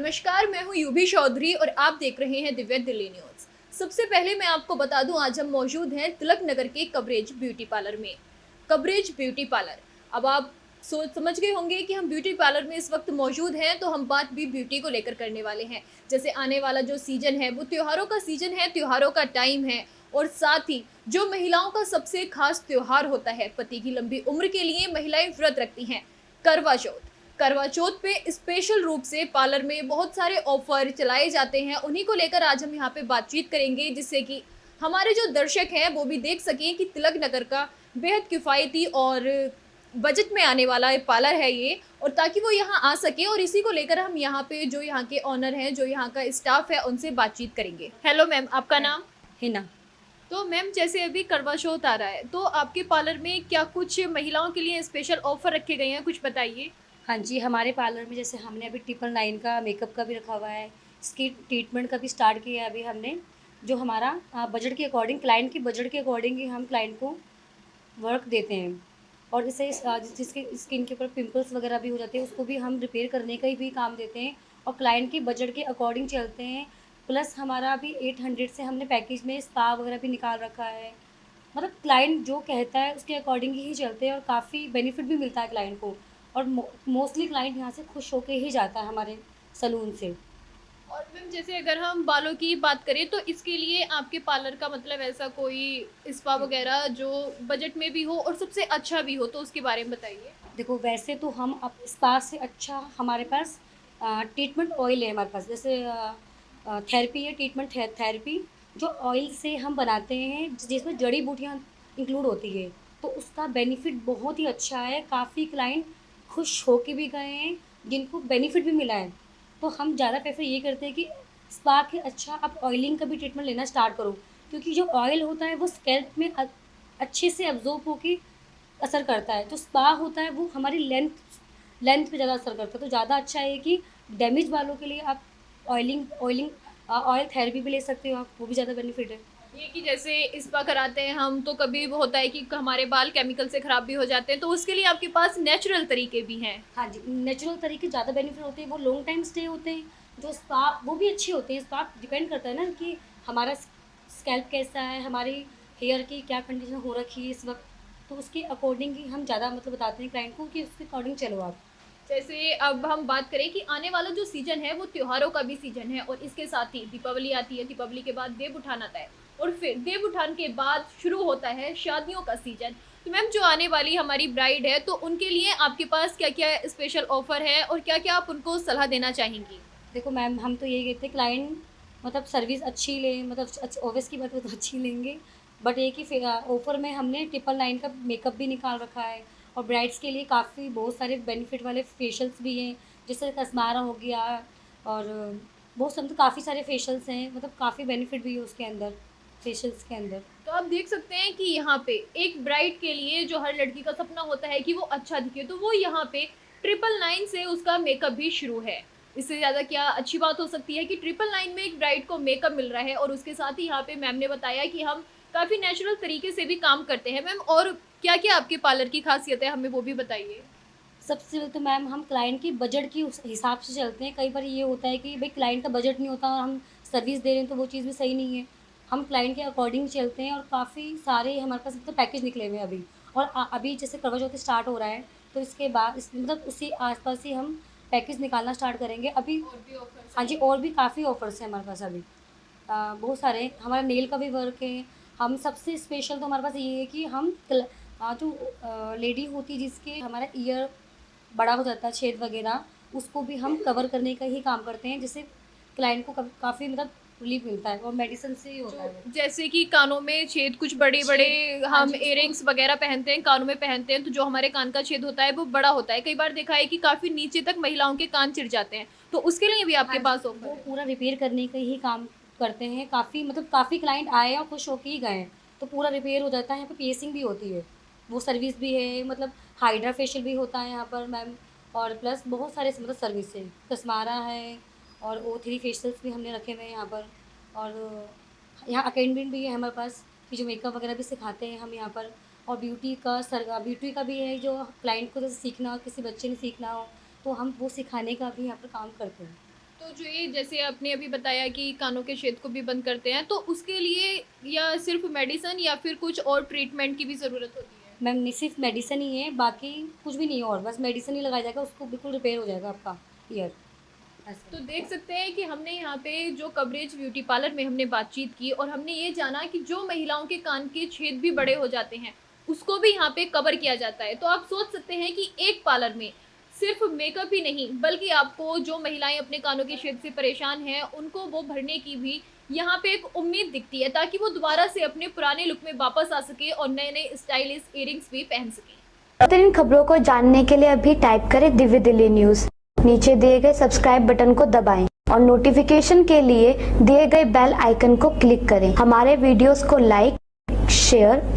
नमस्कार, मैं हूँ यूभी चौधरी और आप देख रहे हैं दिव्य दिल्ली न्यूज। सबसे पहले मैं आपको बता दूं, आज हम मौजूद हैं तिलक नगर के कवरेज ब्यूटी पार्लर में। कवरेज ब्यूटी पार्लर, अब आप सोच समझ गए होंगे कि हम ब्यूटी पार्लर में इस वक्त मौजूद हैं, तो हम बात भी ब्यूटी को लेकर करने वाले हैं। जैसे आने वाला जो सीजन है वो त्योहारों का सीजन है, त्योहारों का टाइम है, और साथ ही जो महिलाओं का सबसे खास त्योहार होता है, पति की लंबी उम्र के लिए महिलाएं व्रत रखती हैं, करवा चौथ। करवा चौथ पे स्पेशल रूप से पार्लर में बहुत सारे ऑफर चलाए जाते हैं, उन्हीं को लेकर आज हम यहाँ पे बातचीत करेंगे, जिससे कि हमारे जो दर्शक हैं वो भी देख सकें कि तिलक नगर का बेहद किफ़ायती और बजट में आने वाला पार्लर है ये, और ताकि वो यहाँ आ सके। और इसी को लेकर हम यहाँ पे जो यहाँ के ऑनर हैं, जो यहाँ का स्टाफ है, उनसे बातचीत करेंगे। हेलो मैम, आपका नाम? हिना। तो मैम, जैसे अभी करवा चौथ आ रहा है, तो आपके पार्लर में क्या कुछ महिलाओं के लिए स्पेशल ऑफर रखे गए हैं, कुछ बताइए। हाँ जी, हमारे पार्लर में जैसे हमने अभी 999 का मेकअप का भी रखा हुआ है, स्किन ट्रीटमेंट का भी स्टार्ट किया है अभी हमने। जो हमारा बजट के अकॉर्डिंग, क्लाइंट की बजट के अकॉर्डिंग ही हम क्लाइंट को वर्क देते हैं। और इससे जिसके स्किन के ऊपर पिंपल्स वगैरह भी हो जाते हैं, उसको भी हम रिपेयर करने का ही भी काम देते हैं, और क्लाइंट के बजट के अकॉर्डिंग चलते हैं। प्लस हमारा अभी 800 से हमने पैकेज में स्पा वगैरह भी निकाल रखा है। मतलब क्लाइंट जो कहता है उसके अकॉर्डिंग ही चलते हैं, और काफ़ी बेनिफिट भी मिलता है क्लाइंट को। और मोस्टली क्लाइंट यहाँ से खुश होके ही जाता है हमारे सलून से। और मैम, जैसे अगर हम बालों की बात करें, तो इसके लिए आपके पार्लर का मतलब ऐसा कोई स्पा वगैरह जो बजट में भी हो और सबसे अच्छा भी हो, तो उसके बारे में बताइए। देखो, वैसे तो हम अब स्पा से अच्छा हमारे पास ट्रीटमेंट ऑयल है हमारे पास। जैसे थेरेपी है, ट्रीटमेंट थेरेपी जो ऑयल से हम बनाते हैं, जिसमें जड़ी बूटियाँ इंक्लूड होती है। तो उसका बेनिफिट बहुत ही अच्छा है, काफ़ी क्लाइंट खुश होके भी गए हैं, जिनको बेनिफिट भी मिला है। तो हम ज़्यादा प्रेफर ये करते हैं कि स्पा के अच्छा आप ऑयलिंग का भी ट्रीटमेंट लेना स्टार्ट करो, क्योंकि जो ऑयल होता है वो स्कैल्प में अच्छे से अब्जॉर्ब होके असर करता है। जो स्पा होता है वो हमारी लेंथ लेंथ पे ज़्यादा असर करता है। तो ज़्यादा अच्छा है कि डैमेज बालों के लिए आप ऑयलिंग ऑयलिंग ऑयल थेरेपी भी ले सकते हो आप, वो भी ज़्यादा बेनिफिट है। ये कि जैसे स्पा कराते हैं हम, तो कभी वो होता है कि हमारे बाल केमिकल से खराब भी हो जाते हैं, तो उसके लिए आपके पास नेचुरल तरीके भी हैं। हाँ जी, नेचुरल तरीके ज़्यादा बेनिफिट होते हैं, वो लॉन्ग टाइम स्टे होते हैं। जो स्पा वो भी अच्छे होते हैं। स्पा डिपेंड करता है ना कि हमारा स्कैल्प कैसा है, हमारी हेयर की क्या कंडीशन हो रखी है इस वक्त। तो उसके अकॉर्डिंग ही हम ज़्यादा मतलब बताते हैं क्लाइंट को कि उसके अकॉर्डिंग चलो आप। जैसे अब हम बात करें कि आने वाला जो सीजन है वो त्योहारों का भी सीजन है, और इसके साथ ही दीपावली आती है, दीपावली के बाद देव उठान आता है, और फिर देव उठान के बाद शुरू होता है शादियों का सीजन। तो मैम, जो आने वाली हमारी ब्राइड है, तो उनके लिए आपके पास क्या क्या स्पेशल ऑफर है और क्या क्या आप उनको सलाह देना चाहेंगी? देखो मैम, हम तो यही कहते हैं क्लाइंट मतलब सर्विस अच्छी लें, मतलब ऑब्वियस की बात है तो अच्छी लेंगे। बट एक ही ऑफ़र में हमने 999 का मेकअप भी निकाल रखा है, और ब्राइड्स के लिए काफ़ी बहुत सारे बेनिफिट वाले फेशियल्स भी हैं, जैसे कसमारा हो गया। और बहुत सब, तो काफ़ी सारे फेशियल्स हैं, मतलब काफ़ी बेनिफिट भी है उसके अंदर, फेशियल्स के अंदर। तो आप देख सकते हैं कि यहाँ पे एक ब्राइड के लिए जो हर लड़की का सपना होता है कि वो अच्छा दिखे, तो वो यहाँ पे 999 से उसका मेकअप भी शुरू है। इससे ज़्यादा क्या अच्छी बात हो सकती है कि 999 में एक ब्राइड को मेकअप मिल रहा है, और उसके साथ ही यहाँ पे मैम ने बताया कि हम काफ़ी नेचुरल तरीके से भी काम करते हैं। मैम, और क्या क्या आपके पार्लर की खासियत है, हमें वो भी बताइए। सबसे पहले तो मैम हम क्लाइंट की बजट की उस हिसाब से चलते हैं। कई बार ये होता है कि भाई क्लाइंट का बजट नहीं होता और हम सर्विस दे रहे हैं, तो वो चीज़ भी सही नहीं है। हम क्लाइंट के अकॉर्डिंग चलते हैं, और काफ़ी सारे हमारे पास तो पैकेज निकले हुए हैं अभी। और अभी जैसे करवा चौथ स्टार्ट हो रहा है, तो इसके बाद मतलब उसी आसपास ही हम पैकेज निकालना स्टार्ट करेंगे अभी। और भी ऑफर हाँ जी, चाहिए? और भी काफ़ी ऑफर्स हैं हमारे पास अभी। बहुत सारे हमारा नेल का भी वर्क है। हम सबसे स्पेशल तो हमारे पास ये है कि हम जो लेडी होती है जिसके हमारा ईयर बड़ा हो जाता है, छेद वगैरह, उसको भी हम कवर करने का ही काम करते हैं, जिससे क्लाइंट को काफ़ी मतलब रिलीफ मिलता है, और मेडिसिन से ही होता है वो। जो जैसे कि कानों में छेद, कुछ बड़े बड़े छेद, हाँ हम जी, उसको इयररिंग्स वगैरह पहनते हैं, कानों में पहनते हैं, तो जो हमारे कान का छेद होता है वो बड़ा होता है। कई बार देखा है कि काफी नीचे तक महिलाओं के कान चिढ़ जाते हैं, तो उसके लिए भी आपके हाँ जी, पास ऑफर वो है? पूरा रिपेयर करने का ही काम करते हैं। काफ़ी मतलब काफ़ी क्लाइंट आए हैं और खुश होके ही गए हैं, तो पूरा रिपेयर हो जाता है। यहाँ पे पियर्सिंग भी होती है, वो सर्विस भी है, मतलब हाइड्रा फेशियल भी होता है यहाँ पर मैम। और प्लस बहुत सारे मतलब सर्विस है, कसमारा है, और O3 फेशियल्स भी हमने रखे हुए हैं यहाँ पर। और यहाँ अटेंडेंट भी है हमारे पास, कि जो मेकअप वगैरह भी सिखाते हैं हम यहाँ पर। और ब्यूटी का भी है, जो क्लाइंट को जैसे सीखना हो, किसी बच्चे ने सीखना हो, तो हम वो सिखाने का भी यहाँ पर काम करते हैं। तो जो ये जैसे आपने अभी बताया कि कानों के छेद को भी बंद करते हैं, तो उसके लिए या सिर्फ मेडिसिन या फिर कुछ और ट्रीटमेंट की भी ज़रूरत होती है? मैम सिर्फ मेडिसिन ही है, बाकी कुछ भी नहीं है, और बस मेडिसिन ही लगाया जाएगा, उसको बिल्कुल रिपेयर हो जाएगा आपका ईयर। तो देख सकते हैं कि हमने यहाँ पे जो कवरेज ब्यूटी पार्लर में हमने बातचीत की और हमने ये जाना कि जो महिलाओं के कान के छेद भी बड़े हो जाते हैं उसको भी यहाँ पे कवर किया जाता है। तो आप सोच सकते हैं कि एक पार्लर में सिर्फ मेकअप ही नहीं बल्कि आपको जो महिलाएं अपने कानों के छेद से परेशान हैं उनको वो भरने की भी यहाँ पे एक उम्मीद दिखती है, ताकि वो दोबारा से अपने पुराने लुक में वापस आ सके और नए नए स्टाइलिश इयरिंग्स भी पहन सके। बेहतरीन खबरों को जानने के लिए अभी टाइप करें दिव्य दिल्ली न्यूज। नीचे दिए गए सब्सक्राइब बटन को दबाएं और नोटिफिकेशन के लिए दिए गए बेल आइकन को क्लिक करें। हमारे वीडियोस को लाइक, शेयर